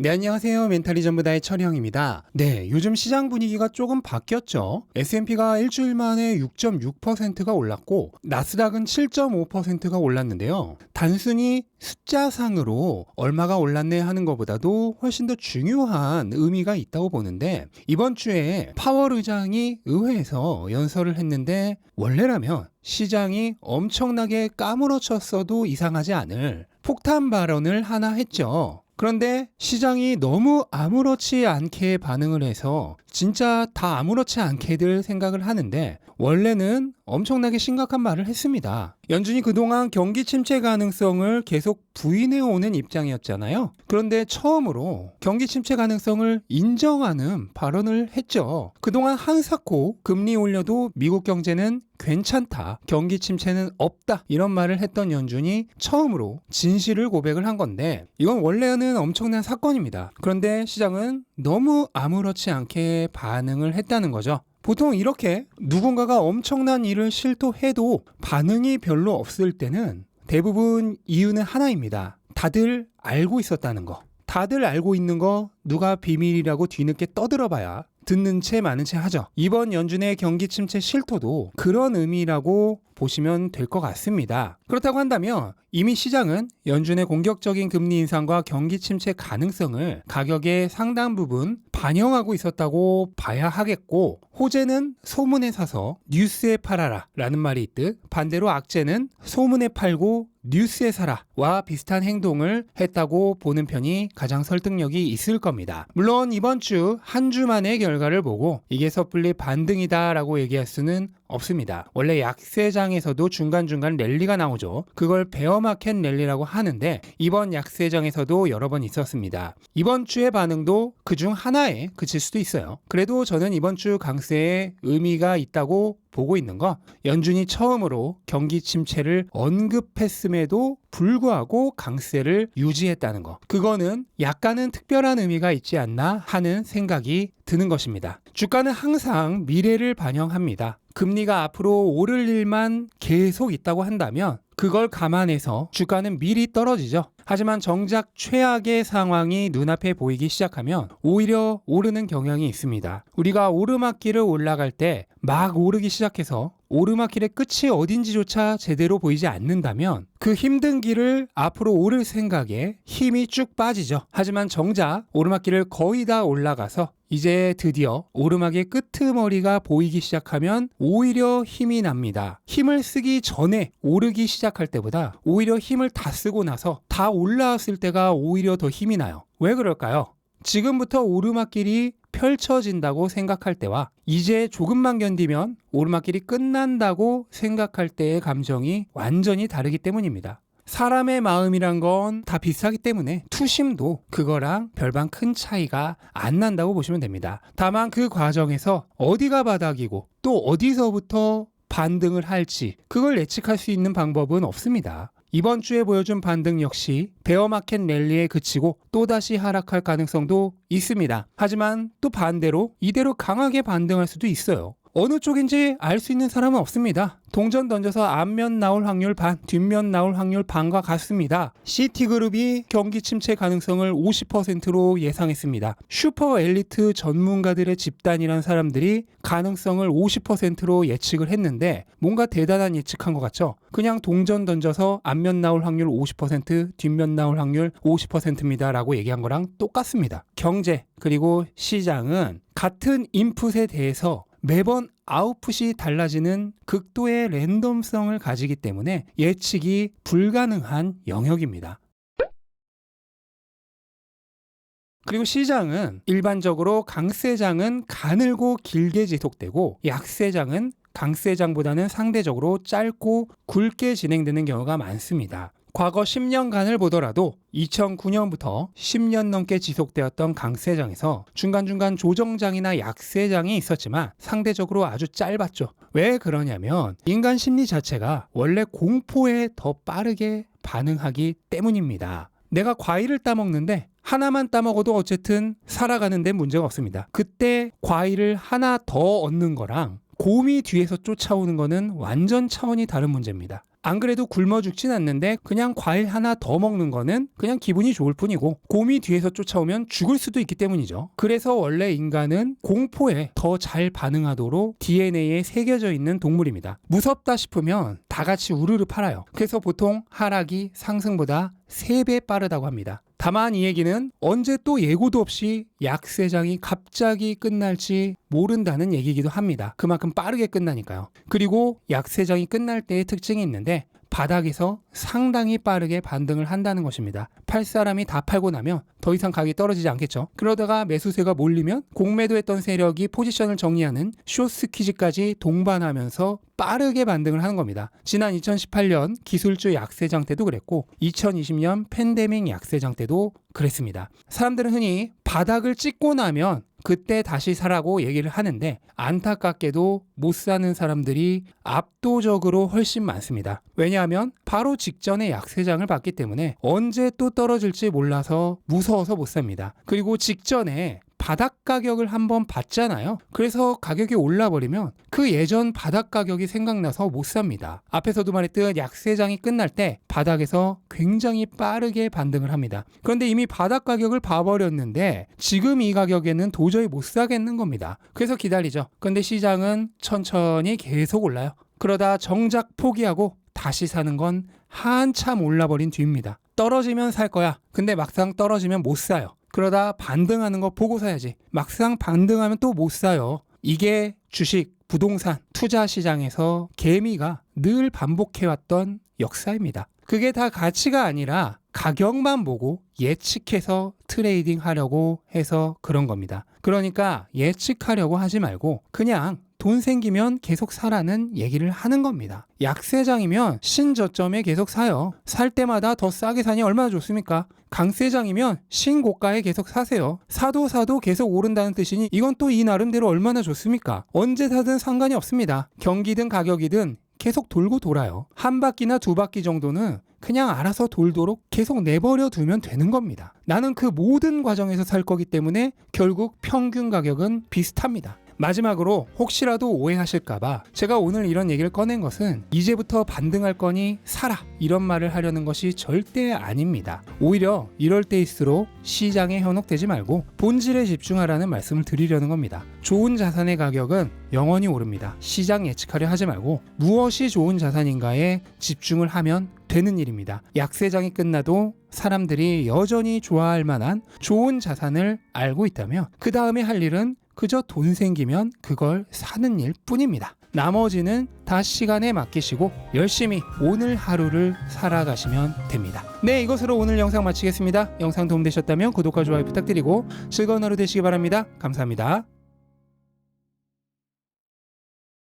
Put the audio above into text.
네, 안녕하세요. 멘탈이 전부다의 철형입니다. 네, 요즘 시장 분위기가 조금 바뀌었죠. S&P가 일주일 만에 6.6%가 올랐고 나스닥은 7.5%가 올랐는데요. 단순히 숫자상으로 얼마가 올랐네 하는 것보다도 훨씬 더 중요한 의미가 있다고 보는데, 이번 주에 파월 의장이 의회에서 연설을 했는데 원래라면 시장이 엄청나게 까무러쳤어도 이상하지 않을 폭탄 발언을 하나 했죠. 그런데 시장이 너무 아무렇지 않게 반응을 해서 진짜 다 아무렇지 않게들 생각을 하는데, 원래는 엄청나게 심각한 말을 했습니다. 연준이 그동안 경기 침체 가능성을 계속 부인해오는 입장이었잖아요. 그런데 처음으로 경기 침체 가능성을 인정하는 발언을 했죠. 그동안 한사코 금리 올려도 미국 경제는 괜찮다, 경기 침체는 없다, 이런 말을 했던 연준이 처음으로 진실을 고백을 한 건데, 이건 원래는 엄청난 사건입니다. 그런데 시장은 너무 아무렇지 않게 반응을 했다는 거죠. 보통 이렇게 누군가가 엄청난 일을 실토해도 반응이 별로 없을 때는 대부분 이유는 하나입니다. 다들 알고 있었다는 거. 다들 알고 있는 거 누가 비밀이라고 뒤늦게 떠들어봐야 듣는 채 마는 채 하죠. 이번 연준의 경기 침체 실토도 그런 의미라고 보시면 될 것 같습니다. 그렇다고 한다면 이미 시장은 연준의 공격적인 금리 인상과 경기 침체 가능성을 가격의 상당 부분 반영하고 있었다고 봐야 하겠고, 호재는 소문에 사서 뉴스에 팔아라 라는 말이 있듯, 반대로 악재는 소문에 팔고 뉴스에 사라와 비슷한 행동을 했다고 보는 편이 가장 설득력이 있을 겁니다. 물론 이번 주 한 주만의 결과를 보고 이게 섣불리 반등이다 라고 얘기할 수는 없습니다. 원래 약세장에서도 중간중간 랠리가 나오죠. 그걸 베어마켓 랠리라고 하는데, 이번 약세장에서도 여러 번 있었습니다. 이번 주의 반응도 그중 하나에 그칠 수도 있어요. 그래도 저는 이번 주 강세에 의미가 있다고 보고 있는 거, 연준이 처음으로 경기 침체를 언급했음에도 불구하고 강세를 유지했다는 거, 그거는 약간은 특별한 의미가 있지 않나 하는 생각이 드는 것입니다. 주가는 항상 미래를 반영합니다. 금리가 앞으로 오를 일만 계속 있다고 한다면 그걸 감안해서 주가는 미리 떨어지죠. 하지만 정작 최악의 상황이 눈앞에 보이기 시작하면 오히려 오르는 경향이 있습니다. 우리가 오르막길을 올라갈 때 막 오르기 시작해서 오르막길의 끝이 어딘지조차 제대로 보이지 않는다면 그 힘든 길을 앞으로 오를 생각에 힘이 쭉 빠지죠. 하지만 정작 오르막길을 거의 다 올라가서 이제 드디어 오르막의 끄트머리가 보이기 시작하면 오히려 힘이 납니다. 힘을 쓰기 전에 오르기 시작할 때보다 오히려 힘을 다 쓰고 나서 다 올라왔을 때가 오히려 더 힘이 나요. 왜 그럴까요? 지금부터 오르막길이 펼쳐진다고 생각할 때와 이제 조금만 견디면 오르막길이 끝난다고 생각할 때의 감정이 완전히 다르기 때문입니다. 사람의 마음이란 건 다 비슷하기 때문에 투심도 그거랑 별반 큰 차이가 안 난다고 보시면 됩니다. 다만 그 과정에서 어디가 바닥이고 또 어디서부터 반등을 할지 그걸 예측할 수 있는 방법은 없습니다. 이번 주에 보여준 반등 역시 베어마켓 랠리에 그치고 또다시 하락할 가능성도 있습니다. 하지만 또 반대로 이대로 강하게 반등할 수도 있어요. 어느 쪽인지 알 수 있는 사람은 없습니다. 동전 던져서 앞면 나올 확률 반, 뒷면 나올 확률 반과 같습니다. 시티그룹이 경기 침체 가능성을 50%로 예상했습니다. 슈퍼 엘리트 전문가들의 집단이란 사람들이 가능성을 50%로 예측을 했는데 뭔가 대단한 예측한 것 같죠? 그냥 동전 던져서 앞면 나올 확률 50%, 뒷면 나올 확률 50%입니다 라고 얘기한 거랑 똑같습니다. 경제 그리고 시장은 같은 인풋에 대해서 매번 아웃풋이 달라지는 극도의 랜덤성을 가지기 때문에 예측이 불가능한 영역입니다. 그리고 시장은 일반적으로 강세장은 가늘고 길게 지속되고 약세장은 강세장보다는 상대적으로 짧고 굵게 진행되는 경우가 많습니다. 과거 10년간을 보더라도 2009년부터 10년 넘게 지속되었던 강세장에서 중간중간 조정장이나 약세장이 있었지만 상대적으로 아주 짧았죠. 왜 그러냐면 인간 심리 자체가 원래 공포에 더 빠르게 반응하기 때문입니다. 내가 과일을 따먹는데 하나만 따먹어도 어쨌든 살아가는 데 문제가 없습니다. 그때 과일을 하나 더 얻는 거랑 곰이 뒤에서 쫓아오는 거는 완전 차원이 다른 문제입니다. 안 그래도 굶어 죽진 않는데 그냥 과일 하나 더 먹는 거는 그냥 기분이 좋을 뿐이고 곰이 뒤에서 쫓아오면 죽을 수도 있기 때문이죠. 그래서 원래 인간은 공포에 더 잘 반응하도록 DNA에 새겨져 있는 동물입니다. 무섭다 싶으면 다 같이 우르르 팔아요. 그래서 보통 하락이 상승보다 3배 빠르다고 합니다. 다만 이 얘기는 언제 또 예고도 없이 약세장이 갑자기 끝날지 모른다는 얘기이기도 합니다. 그만큼 빠르게 끝나니까요. 그리고 약세장이 끝날 때의 특징이 있는데 바닥에서 상당히 빠르게 반등을 한다는 것입니다. 팔 사람이 다 팔고 나면 더 이상 가격이 떨어지지 않겠죠. 그러다가 매수세가 몰리면 공매도했던 세력이 포지션을 정리하는 숏스퀴즈까지 동반하면서 빠르게 반등을 하는 겁니다. 지난 2018년 기술주 약세장 때도 그랬고 2020년 팬데믹 약세장 때도 그랬습니다. 사람들은 흔히 바닥을 찍고 나면 그때 다시 사라고 얘기를 하는데 안타깝게도 못 사는 사람들이 압도적으로 훨씬 많습니다. 왜냐하면 바로 직전에 약세장을 봤기 때문에 언제 또 떨어질지 몰라서 무서워서 못 삽니다. 그리고 직전에 바닥 가격을 한번 봤잖아요. 그래서 가격이 올라버리면 그 예전 바닥 가격이 생각나서 못 삽니다. 앞에서도 말했듯 약세장이 끝날 때 바닥에서 굉장히 빠르게 반등을 합니다. 그런데 이미 바닥 가격을 봐버렸는데 지금 이 가격에는 도저히 못 사겠는 겁니다. 그래서 기다리죠. 그런데 시장은 천천히 계속 올라요. 그러다 정작 포기하고 다시 사는 건 한참 올라버린 뒤입니다. 떨어지면 살 거야. 근데 막상 떨어지면 못 사요. 그러다 반등하는 거 보고 사야지. 막상 반등하면 또 못 사요. 이게 주식, 부동산, 투자 시장에서 개미가 늘 반복해왔던 역사입니다. 그게 다 가치가 아니라 가격만 보고 예측해서 트레이딩 하려고 해서 그런 겁니다. 그러니까 예측하려고 하지 말고 그냥 돈 생기면 계속 사라는 얘기를 하는 겁니다. 약세장이면 신저점에 계속 사요. 살 때마다 더 싸게 사니 얼마나 좋습니까? 강세장이면 신고가에 계속 사세요. 사도 계속 오른다는 뜻이니 이건 또 이 나름대로 얼마나 좋습니까? 언제 사든 상관이 없습니다. 경기든 가격이든 계속 돌고 돌아요. 한 바퀴나 두 바퀴 정도는 그냥 알아서 돌도록 계속 내버려 두면 되는 겁니다. 나는 그 모든 과정에서 살 거기 때문에 결국 평균 가격은 비슷합니다. 마지막으로 혹시라도 오해하실까봐 제가 오늘 이런 얘기를 꺼낸 것은 이제부터 반등할 거니 사라 이런 말을 하려는 것이 절대 아닙니다. 오히려 이럴 때일수록 시장에 현혹되지 말고 본질에 집중하라는 말씀을 드리려는 겁니다. 좋은 자산의 가격은 영원히 오릅니다. 시장 예측하려 하지 말고 무엇이 좋은 자산인가에 집중을 하면 되는 일입니다. 약세장이 끝나도 사람들이 여전히 좋아할 만한 좋은 자산을 알고 있다면 그 다음에 할 일은 그저 돈 생기면 그걸 사는 일 뿐입니다. 나머지는 다 시간에 맡기시고 열심히 오늘 하루를 살아가시면 됩니다. 네, 이것으로 오늘 영상 마치겠습니다. 영상 도움되셨다면 구독과 좋아요 부탁드리고 즐거운 하루 되시기 바랍니다. 감사합니다.